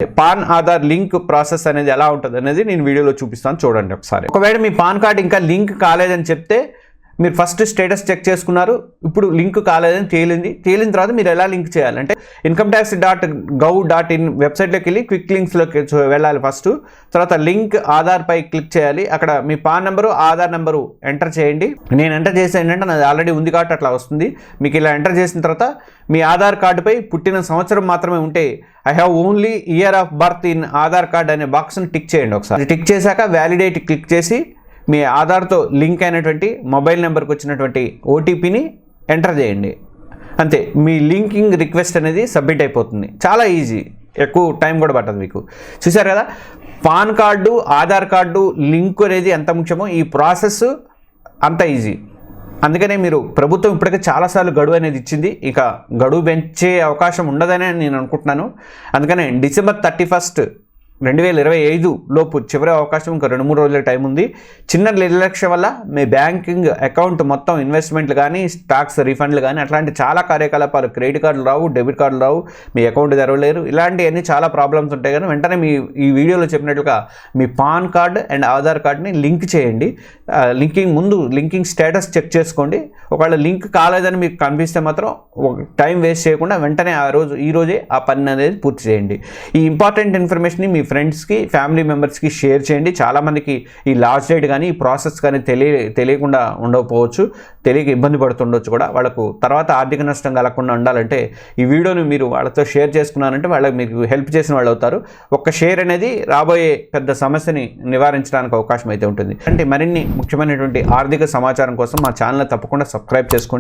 Pan Aadhaar link process అనేది ఎలా ఉంటుంది అనేది నేను వీడియోలో చూపిస్తాను, చూడండి ఒకసారి. ఒకవేళ మీ పాన్ కార్డ్ ఇంకా లింక్ కాలేదని చెప్తే మీరు ఫస్ట్ స్టేటస్ చెక్ చేసుకున్నారు, ఇప్పుడు లింక్ కాలేదని తేలిన తర్వాత మీరు ఎలా లింక్ చేయాలంటే incometax.gov.in వెబ్సైట్లోకి వెళ్ళి క్విక్ లింక్స్లోకి వెళ్ళాలి ఫస్ట్. తర్వాత లింక్ ఆధార్పై క్లిక్ చేయాలి. అక్కడ మీ PAN number Aadhaar number enter చేయండి. నేను ఎంటర్ చేసాను ఏంటంటే నాది ఆల్రెడీ ఉంది కాబట్టి అట్లా వస్తుంది. మీకు ఇలా ఎంటర్ చేసిన తర్వాత మీ ఆధార్ కార్డుపై పుట్టిన సంవత్సరం మాత్రమే ఉంటే I have only year of birth in Aadhaar card అనే బాక్స్ని టిక్ చేయండి. ఒకసారి టిక్ చేశాక వ్యాలిడేట్ క్లిక్ చేసి మీ ఆధార్తో లింక్ అయినటువంటి మొబైల్ నెంబర్కి వచ్చినటువంటి ఓటీపీని ఎంటర్ చేయండి. అంతే, మీ లింకింగ్ రిక్వెస్ట్ అనేది సబ్మిట్ అయిపోతుంది. చాలా ఈజీ, ఎక్కువ టైం కూడా పట్టదు మీకు. చూసారు కదా, pan card Aadhaar card link అనేది ఎంత ముఖ్యమో ఈ ప్రాసెస్ అంత ఈజీ. అందుకనే మీరు ప్రభుత్వం ఇప్పటికే చాలాసార్లు గడువు అనేది ఇచ్చింది, ఇక గడువు పెంచే అవకాశం ఉండదనే నేను అనుకుంటున్నాను. అందుకనే December 31, 2025 లోపు చివరి అవకాశం, ఇంకా 2-3 రోజుల టైం ఉంది. చిన్న నిర్లక్ష్యం వల్ల మీ బ్యాంకింగ్ అకౌంట్ మొత్తం ఇన్వెస్ట్మెంట్లు కానీ స్టాక్స్ రీఫండ్లు కానీ అట్లాంటి చాలా కార్యకలాపాలు, క్రెడిట్ కార్డులు రావు, డెబిట్ కార్డులు రావు, మీ అకౌంట్ తెరవలేరు, ఇలాంటివన్నీ చాలా ప్రాబ్లమ్స్ ఉంటాయి. కానీ వెంటనే ఈ వీడియోలో చెప్పినట్లుగా మీ పాన్ కార్డ్ అండ్ ఆధార్ కార్డ్ని లింక్ చేయండి. లింకింగ్ స్టేటస్ చెక్ చేసుకోండి. ఒకవేళ లింక్ కాలేదని మీకు కనిపిస్తే మాత్రం టైం వేస్ట్ చేయకుండా వెంటనే ఈ రోజే ఆ పని అనేది పూర్తి చేయండి. ఈ ఇంపార్టెంట్ ఇన్ఫర్మేషన్ని మీ ఫ్రెండ్స్కి, ఫ్యామిలీ మెంబర్స్కి షేర్ చేయండి. చాలామందికి ఈ లాస్ట్ డేట్ కానీ ఈ ప్రాసెస్ కానీ తెలియకుండా ఉండకపోవచ్చు, తెలియక ఇబ్బంది పడుతుండొచ్చు కూడా. వాళ్ళకు తర్వాత ఆర్థిక నష్టం కలగకుండా ఉండాలంటే ఈ వీడియోని మీరు వాళ్ళతో షేర్ చేసుకున్నారంటే వాళ్ళకి మీకు హెల్ప్ చేసిన వాళ్ళు అవుతారు. ఒక్క షేర్ అనేది రాబోయే పెద్ద సమస్యని నివారించడానికి అవకాశం అయితే ఉంటుంది. అంటే మరిన్ని ముఖ్యమైనటువంటి ఆర్థిక సమాచారం కోసం మా ఛానల్ తప్పకుండా సబ్స్క్రైబ్ చేసుకోండి.